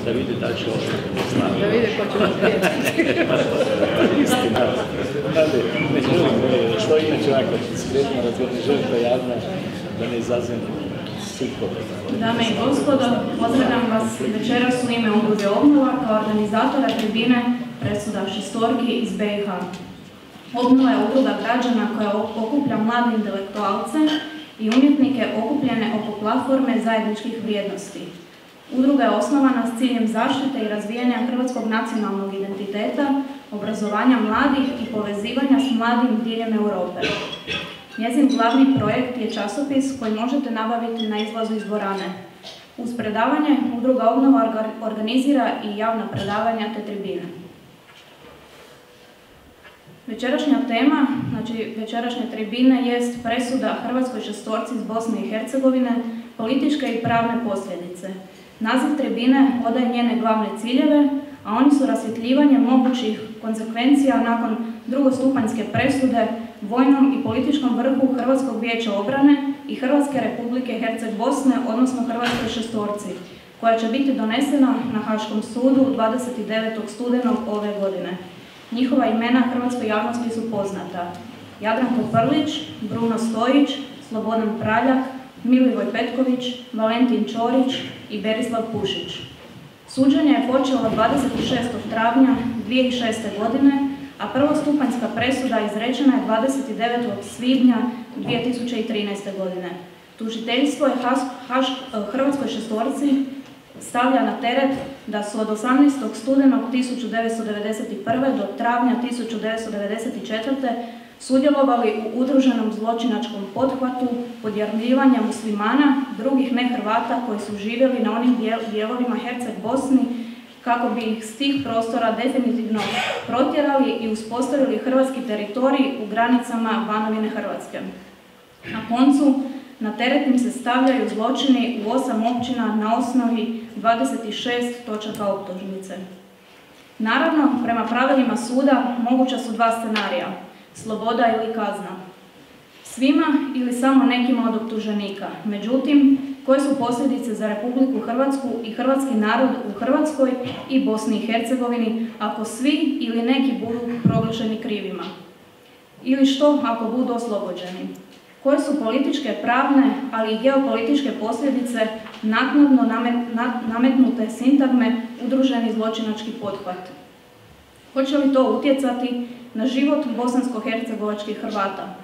da vidi da će ostati na snagu. Da vidi ko će razvijeti. Istina. Ne želim, što inače ovako skretno razvijeti, želim to javno da ne izazim sukobe. Dame i gospodo, pozdravljam vas večeras u ime Udruge Obnova kao organizatora tribine presuda šestorki iz BiH. Obnova je udruga građana koja okuplja mlade intelektualce i umjetnike okupljene oko platforme zajedničkih vrijednosti. Udruga je osnovana s ciljem zaštite i razvijanja hrvatskog nacionalnog identiteta, obrazovanja mladih i povezivanja s mladim diljem Europe. Njezin glavni projekt je časopis koji možete nabaviti na izlazu iz dvorane. Uz predavanje Udruga Obnova organizira i javna predavanja te tribine. Večerašnja tema, znači večerašnje tribine, jest presuda Hrvatskoj šestorci iz Bosne i Hercegovine, političke i pravne posljedice. Naziv tribine odaje njene glavne ciljeve, a oni su rasvjetljivanje mogućih konsekvencija nakon drugostupanjske presude vojnom i političkom vrhu Hrvatskog vijeća obrane i Hrvatske republike Herceg-Bosne, odnosno Hrvatskoj šestorci, koja će biti donesena na Haškom sudu 29. studenog ove godine. Njihova imena hrvatskoj javnosti su poznata: Jadranko Prlić, Bruno Stojić, Slobodan Praljak, Milivoj Petković, Valentin Ćorić i Berislav Pušić. Suđenje je počelo 26. travnja 2006. godine, a prvostupanjska presuda izrečena je 29. svibnja 2013. godine. Tužiteljstvo je Hrvatskoj šestorci stavlja na teret da su od 18. studenog 1991. do travnja 1994. sudjelovali u udruženom zločinačkom pothvatu podjarmljivanja muslimana, drugih nehrvata koji su živjeli na onim dijelovima Herceg-Bosni, kako bi ih s tih prostora definitivno protjerali i uspostavili hrvatski teritorij u granicama Banovine Hrvatske. Na koncu, na teret im se stavljaju zločini u 8 općina na osnovi 26 točaka optužnice. Naravno, prema pravilima suda moguća su dva scenarija: sloboda ili kazna. Svima ili samo nekima od optuženika. Međutim, koje su posljedice za Republiku Hrvatsku i hrvatski narod u Hrvatskoj i Bosni i Hercegovini ako svi ili neki budu proglašeni krivima? Ili što ako budu oslobođeni? Koje su političke, pravne, ali i geopolitičke posljedice naknadno nametnute sintagme udruženi zločinački pothvat? Hoće li to utjecati na život bosansko-hercegovačkih Hrvata?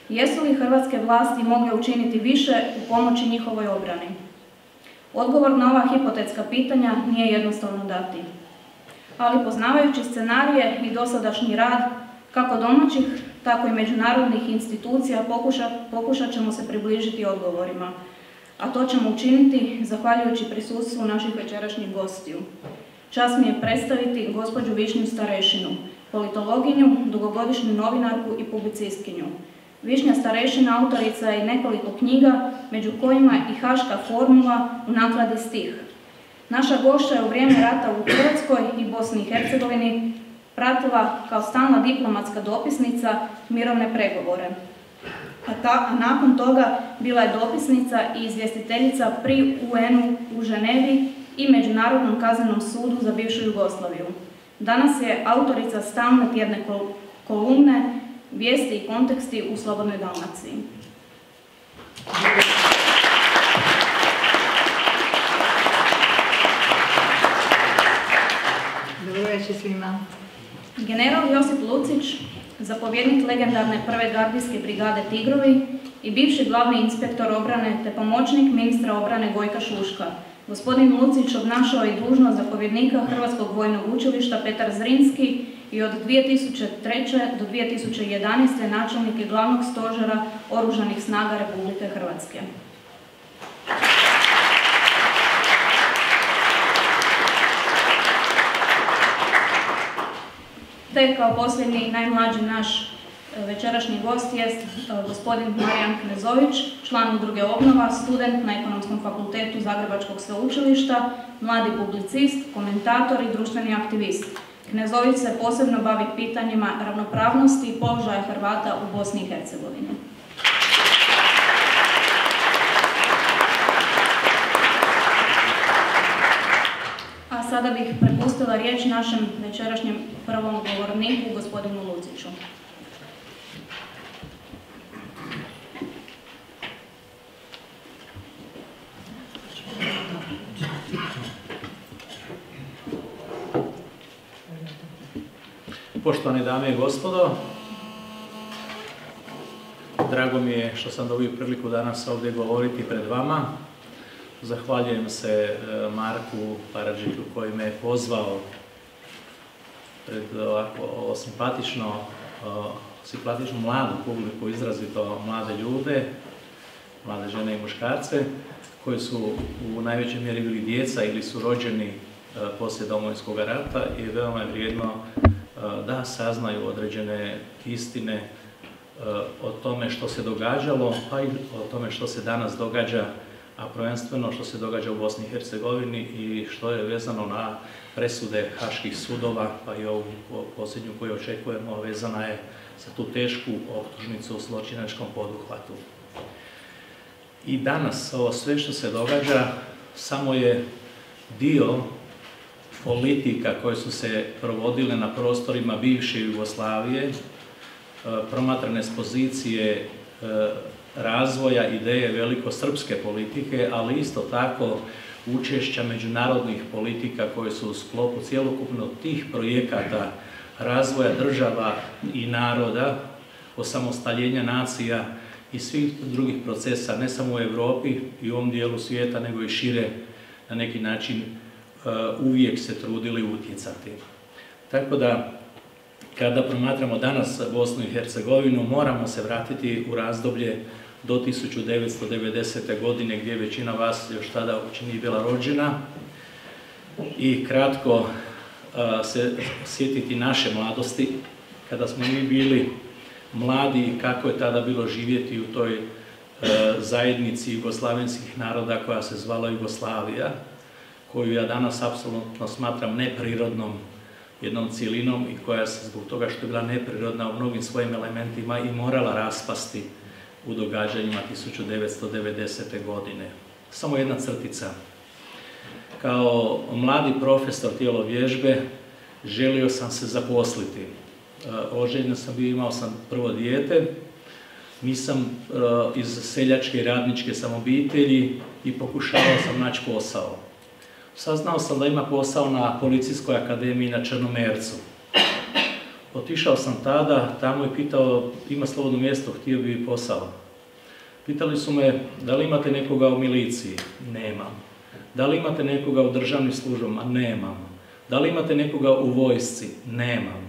Jesu li hrvatske vlasti mogle učiniti više u pomoći njihovoj obrani? Odgovor na ova hipotetska pitanja nije jednostavno dati. Ali poznavajući scenarije i dosadašnji rad, kako domaćih, tako i međunarodnih institucija, pokušat ćemo se približiti odgovorima. A to ćemo učiniti zahvaljujući prisustvu naših večerašnjih gostiju. Čast mi je predstaviti gospođu Višnju Starešinu, politologinju, dugogodišnju novinarku i publicistkinju. Višnja Starešina autorica je nekoliko knjiga, među kojima i Haška formula u nakladi stih. Naša gošća je u vrijeme rata u Hrvatskoj i Bosni i Hercegovini pratila kao stalna diplomatska dopisnica mirovne pregovore. A nakon toga bila je dopisnica i izvjestiteljica pri UN-u u Ženevi i Međunarodnom kaznenom sudu za bivšu Jugoslaviju. Danas je autorica stalne tjedne kolumne Vijesti i konteksti u Slobodnoj Dalmaciji. Dobro večer svima. General Josip Lucić, zapovjednik legendarne prve gardijske brigade Tigrovi i bivši glavni inspektor obrane te pomoćnik ministra obrane Gojka Šuška. Gospodin Lucić obnašao je dužnost zapovjednika Hrvatskog vojnog učilišta Petar Zrinski i od 2003. do 2011. načelnik je glavnog stožera Oružanih snaga Republike Hrvatske. Te kao posljednji i najmlađi naš večerašnji gost jest gospodin Marijan Knezović, član Udruge Obnova, student na Ekonomskom fakultetu Zagrebačkog sveučilišta, mladi publicist, komentator i društveni aktivist. Knezović se posebno bavi pitanjima ravnopravnosti i položaja Hrvata u Bosni i Hercegovini. sada bih prepustila riječ našem večerašnjem prvom govorniku, gospodinu Luciću. Poštovane dame i gospodo, drago mi je što sam dobio priliku danas ovdje govoriti pred vama. Zahvaljujem se Marku Paradžiću koji me je pozvao pred ovako simpatičnu mladu publiku, izrazito mlade ljude, mlade žene i muškarce, koji su u najvećoj mjeri bili djeca ili su rođeni poslije Domovinskog rata i veoma je vrijedno da saznaju određene istine o tome što se događalo, pa i o tome što se danas događa, a prvenstveno što se događa u Bosni i Hercegovini i što je vezano na presude haških sudova, pa i ovu posljednju koju očekujemo vezana je za tu tešku optužnicu u zločinačkom poduhvatu. I danas ovo sve što se događa samo je dio politika koje su se provodile na prostorima bivše Jugoslavije, promatrane s pozicije razvoja ideje velikosrpske politike, ali isto tako učešća međunarodnih politika koje su u sklopu cjelokupno tih projekata razvoja država i naroda, osamostaljenja nacija i svih drugih procesa, ne samo u Europi i u ovom dijelu svijeta, nego i šire, na neki način uvijek se trudili utjecati. Tako da, kada promatramo danas Bosnu i Hercegovinu, moramo se vratiti u razdoblje do 1990. godine, gdje većina vas još tada uopće nije bila rođena, i kratko se sjetiti naše mladosti, kada smo mi bili mladi i kako je tada bilo živjeti u toj zajednici jugoslavenskih naroda koja se zvala Jugoslavija, koju ja danas apsolutno smatram neprirodnom jednom cjelinom i koja se zbog toga što je bila neprirodna u mnogim svojim elementima i morala raspasti u događanjima 1990. godine. Samo jedna crtica. Kao mladi profesor tjelovježbe želio sam se zaposliti. Oženjen sam bio, imao sam prvo dijete, nisam iz seljačke i radničke sam obitelji i pokušavao sam naći posao. Saznao sam da ima posao na Policijskoj akademiji na Črnomercu. Otišao sam tada, tamo i pitao, ima slobodno mjesto, htio bi posao. Pitali su me, da li imate nekoga u miliciji? Nemam. Da li imate nekoga u državnim službama? Nemam. Da li imate nekoga u vojsci? Nemam.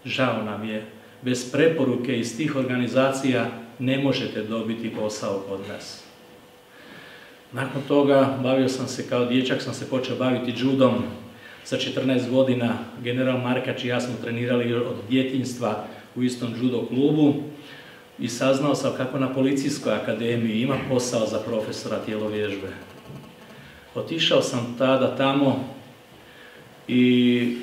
Žao nam je, bez preporuke iz tih organizacija ne možete dobiti posao kod nas. Nakon toga bavio sam se, kao dječak sam se počeo baviti judom. Sa 14 godina general Markač i ja smo trenirali od djetinjstva u istom judo klubu i saznao sam kako na Policijskoj akademiji ima posao za profesora tjelovježbe. Otišao sam tada tamo i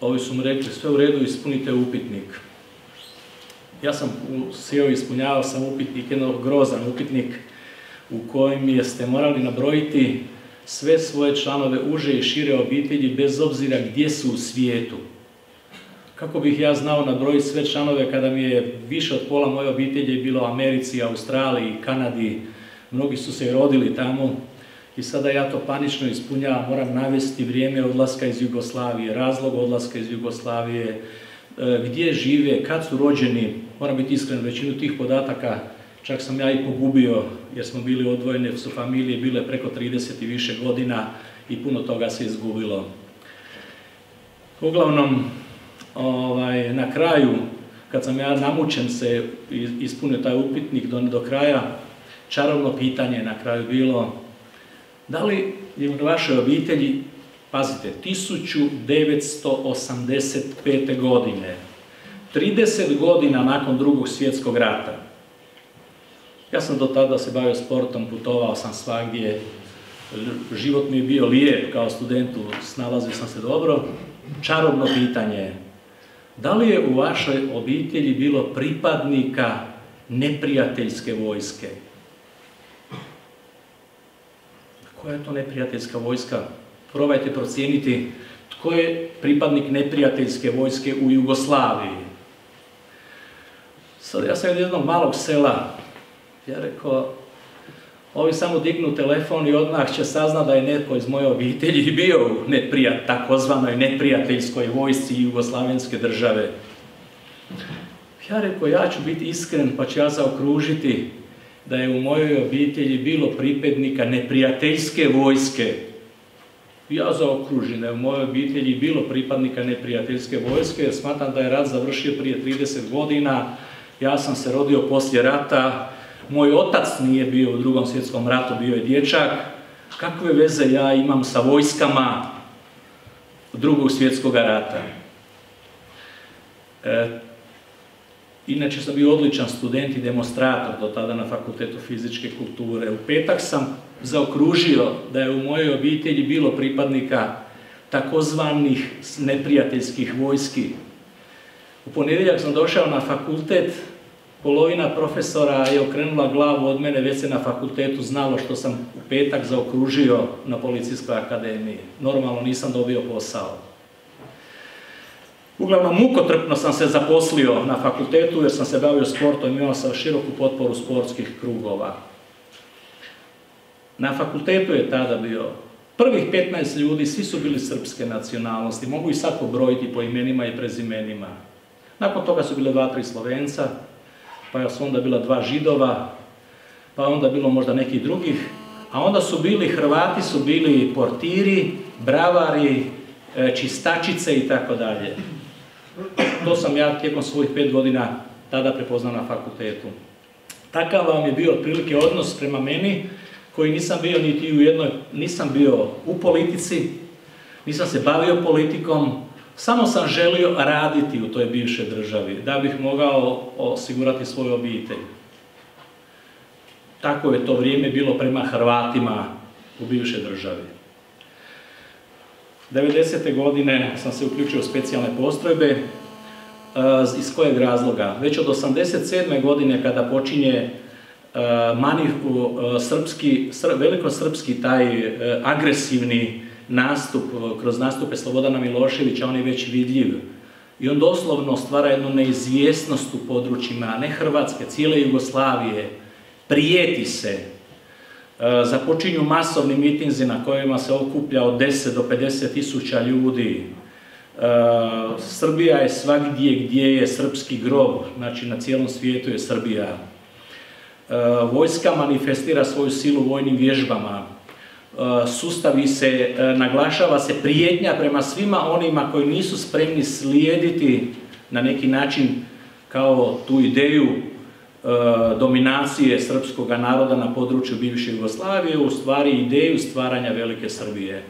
ovi su mu rekli, sve u redu, ispunite upitnik. Ja sam sjeo i ispunjavao sam upitnik, jedan grozan upitnik u kojem ste morali nabrojiti sve svoje članove uže i šire obitelji bez obzira gdje su u svijetu. Kako bih ja znao nabrojiti sve članove kada mi je više od pola moje obitelji bilo u Americi, Australiji, Kanadi, mnogi su se rodili tamo i sada ja to panično ispunjavam, moram navesti vrijeme odlaska iz Jugoslavije, razlog odlaska iz Jugoslavije, gdje žive, kad su rođeni, moram biti iskren, većinu tih podataka čak sam ja i pogubio jer smo bili odvojene, jer su familije bile preko 30 i više godina i puno toga se izgubilo. Uglavnom, na kraju, kad sam ja namučen se ispunio taj upitnik do kraja, čarobno pitanje je na kraju bilo da li je u vašoj obitelji, pazite, 1985. godine, 30 godina nakon Drugog svjetskog rata. Ja sam do tada se bavio sportom, putovao sam svagdje, život mi je bio lijep kao studentu, snalazio sam se dobro. Čarobno pitanje je, da li je u vašoj obitelji bilo pripadnika neprijateljske vojske? Koja je to neprijateljska vojska probajte procijeniti tko je pripadnik neprijateljske vojske u Jugoslaviji. Sad ja sam iz jednog malog sela, ja rekao, ovi samo dignu telefon i odmah će saznat da je netko iz moje obitelji bio u takozvanoj neprijateljskoj vojsci jugoslavenske države. Ja rekao, ja ću biti iskren pa ću ja zaokružiti da je u mojoj obitelji bilo pripadnika neprijateljske vojske. Ja zaokružim da je u mojoj obitelji bilo pripadnika neprijateljske vojske, jer smatram da je rat završio prije 30 godina. Ja sam se rodio poslije rata, moj otac nije bio u Drugom svjetskom ratu, bio je dječak. Kakve veze ja imam sa vojskama Drugog svjetskog rata? Inače sam bio odličan student i demonstrator do tada na Fakultetu fizičke kulture. U petak sam zaokružio da je u mojoj obitelji bilo pripadnika takozvanih neprijateljskih vojski. U ponedjeljak sam došao na fakultet, polovina profesora je okrenula glavu od mene, već se na fakultetu znalo što sam u petak zaokružio na Policijskoj akademiji. Normalno nisam dobio posao. Uglavnom, mukotrpno sam se zaposlio na fakultetu jer sam se bavio sportom i imao sam široku potporu sportskih krugova. Na fakultetu je tada bio prvih 15 ljudi, svi su bili srpske nacionalnosti, mogu ih sad pobrojiti po imenima i prezimenima. Nakon toga su bile 2-3 Slovenca, pa su onda bila 2 Židova, pa onda bilo možda nekih drugih, a onda su bili Hrvati, su bili portiri, bravari, čistačice i tako dalje. To sam ja tijekom svojih 5 godina tada prepoznao na fakultetu. Takav vam je bio otprilike odnos prema meni, koji nisam bio niti u jednoj, nisam bio u politici, nisam se bavio politikom, samo sam želio raditi u toj bivšoj državi, da bih mogao osigurati svoju obitelj. Tako je to vrijeme bilo prema Hrvatima u bivšoj državi. 90. godine sam se uključio u specijalne postrojbe. Iz kojeg razloga? Već od 87. godine kada počinje velikosrpski taj agresivni nastup kroz nastupe Slobodana Miloševića, on je već vidljiv. I on doslovno stvara jednu neizvjesnost u područjima, ne Hrvatske, cijele Jugoslavije. Prijeti se. Započinju masovni mitinzi na kojima se okuplja od 10 do 50 tisuća ljudi. Srbija je svagdje gdje je srpski grob, znači na cijelom svijetu je Srbija. Vojska manifestira svoju silu vojnim vježbama. Sustavi se, naglašava se prijetnja prema svima onima koji nisu spremni slijediti na neki način kao tu ideju dominacije srpskog naroda na području bivše Jugoslavije, u stvari ideju stvaranja Velike Srbije.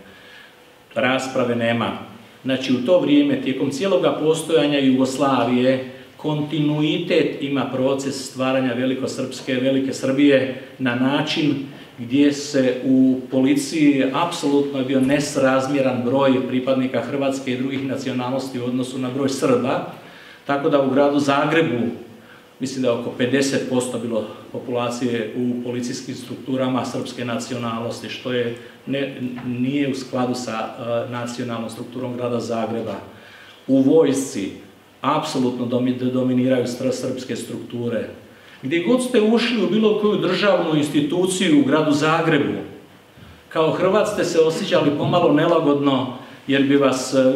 Rasprave nema. Znači, u to vrijeme, tijekom cijeloga postojanja Jugoslavije, kontinuitet ima proces stvaranja Velike Srbije na način gdje se u policiji apsolutno je bio nesrazmjeran broj pripadnika Hrvatske i drugih nacionalnosti u odnosu na broj Srba, tako da u gradu Zagrebu mislim da je oko 50% bilo populacije u policijskim strukturama srpske nacionalnosti, što nije u skladu sa nacionalnom strukturom grada Zagreba. U vojsci apsolutno dominiraju srpske strukture. Gdje god ste ušli u bilo koju državnu instituciju u gradu Zagrebu, kao Hrvat ste se osjećali pomalo nelagodno, jer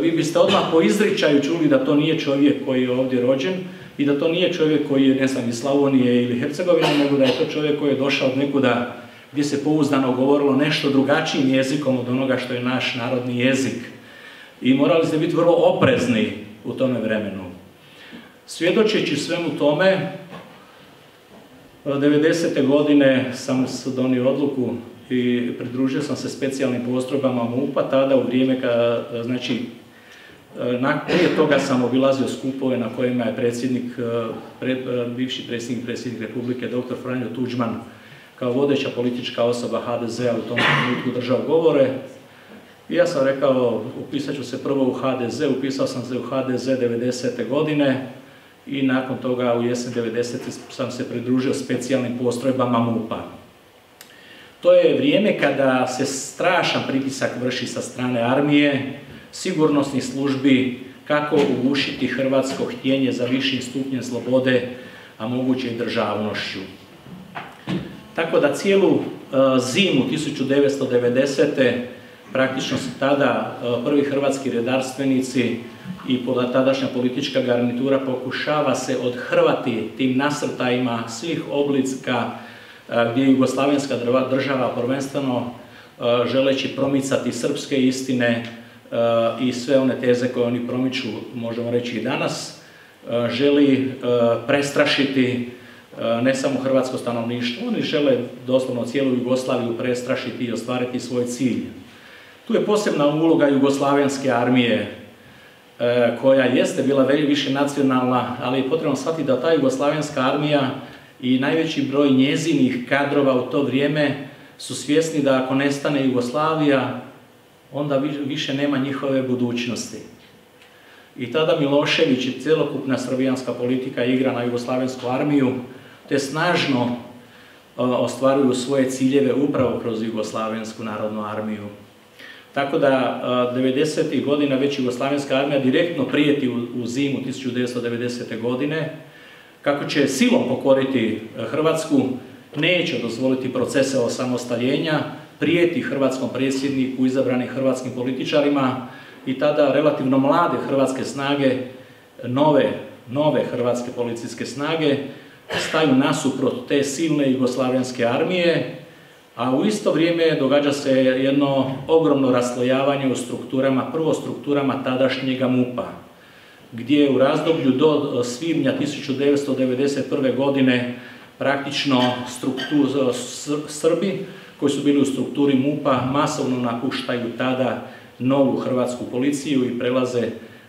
vi biste odmah po izričaju čuli da to nije čovjek koji je ovdje rođen i da to nije čovjek koji je, ne znam, iz Slavonije ili Hercegovine, nego da je to čovjek koji je došao od nekuda gdje se pouzdano govorilo nešto drugačijim jezikom od onoga što je naš narodni jezik. I morali ste biti vrlo oprezni u tome vremenu. Svjedočeći svemu tome, 90. godine sam donio odluku i pridružio sam se specijalnim postrojbama MUP-a, tada u vrijeme kada, znači, prije toga sam obilazio skupove na kojima je bivši predsjednik Republike, dr. Franjo Tuđman, kao vodeća politička osoba HDZ-a u tom trenutku držao govore. I ja sam rekao, upisat ću se prvo u HDZ, upisao sam se u HDZ 90. godine i nakon toga u jesen 90. sam se pridružio specijalnim postrojbama MUP-a. To je vrijeme kada se strašan pritisak vrši sa strane armije, sigurnosnih službi, kako ugušiti hrvatsko htjenje za višim stupnjem slobode, a moguće i državnošću. Tako da cijelu zimu 1990. praktično su tada prvi hrvatski redarstvenici i tadašnja politička garnitura pokušava se odhrvati tim nasrtajima svih oblika gdje je jugoslavenska država prvenstveno želeći promicati srpske istine i sve one teze koje oni promiču, možemo reći i danas, želi prestrašiti ne samo hrvatsko stanovništvo, oni žele doslovno cijelu Jugoslaviju prestrašiti i ostvariti svoj cilj. Tu je posebna uloga jugoslavenske armije, koja jeste bila više nacionalna, ali je potrebno shvatiti da ta jugoslavenska armija i najveći broj njezinih kadrova u to vrijeme su svjesni da ako nestane Jugoslavija, onda više nema njihove budućnosti. I tada Milošević i cjelokupna srbijanska politika igra na jugoslavensku armiju, te snažno ostvaruju svoje ciljeve upravo kroz jugoslavensku narodnu armiju. Tako da 90. godina već jugoslavenska armija direktno prijeti u zimu 1990. godine, kako će silom pokoriti Hrvatsku, neće dozvoliti procese osamostaljenja, prijeti hrvatskom predsjedniku, izabranim hrvatskim političarima i tada relativno mlade hrvatske snage, nove hrvatske policijske snage, staju nasuprot te silne jugoslavenske armije, a u isto vrijeme događa se jedno ogromno raslojavanje u strukturama, prvo strukturama tadašnjega MUP-a, gdje u razdoblju do svibnja 1991. godine praktično Srbi koji su bili u strukturi MUP-a masovno napuštaju tada novu hrvatsku policiju i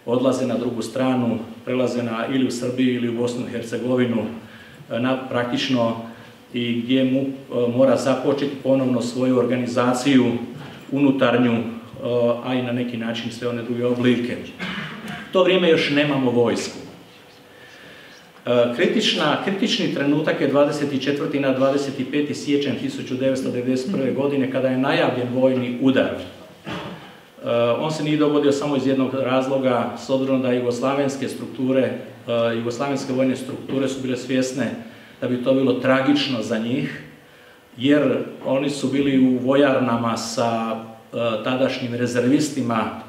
odlaze na drugu stranu, prelaze ili u Srbiju ili u Bosnu i Hercegovinu, praktično i gdje MUP mora započeti ponovno svoju organizaciju unutarnju, a i na neki način sve one druge oblike. U to vrijeme još nemamo vojsku. Kritični trenutak je 24. na 25. siječanj 1991. godine kada je najavljen vojni udar. On se nije dogodio samo iz jednog razloga, s obzirom da jugoslavenske vojne strukture su bile svjesne da bi to bilo tragično za njih, jer oni su bili u vojarnama sa tadašnjim rezervistima,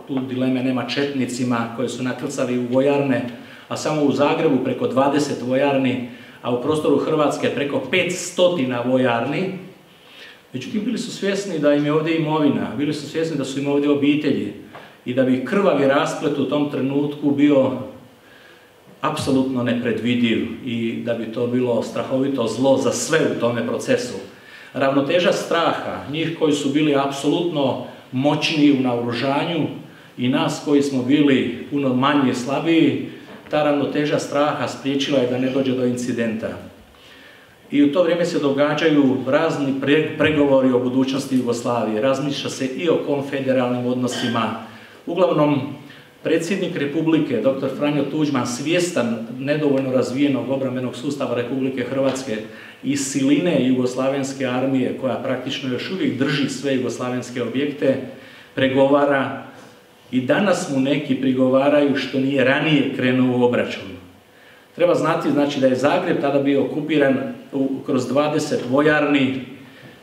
tu dileme nema, četnicima koji su nakrcali u vojarne, a samo u Zagrebu preko 20 vojarni, a u prostoru Hrvatske preko 500 vojarni. Međutim, bili su svjesni da im je ovdje imovina, bili su svjesni da su im ovdje obitelji i da bi krvavi rasplet u tom trenutku bio apsolutno nepredvidiv i da bi to bilo strahovito zlo za sve u tome procesu. Ravnoteža straha, njih koji su bili apsolutno moćniji u naoružanju i nas koji smo bili puno manje slabiji, ta ravnoteža straha spriječila je da ne dođe do incidenta. I u to vrijeme se događaju razni pregovori o budućnosti Jugoslavije, razmišlja se i o konfederalnim odnosima. Uglavnom, predsjednik Republike, dr. Franjo Tuđman, svjestan nedovoljno razvijenog obrambenog sustava Republike Hrvatske i siline jugoslavenske armije, koja praktično još uvijek drži sve jugoslavenske objekte, pregovara i danas mu neki prigovaraju što nije ranije krenuo u obračun. Treba znati da je Zagreb tada bio okupiran kroz 20 vojarni,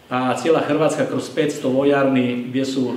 a cijela Hrvatska kroz 500 vojarni gdje su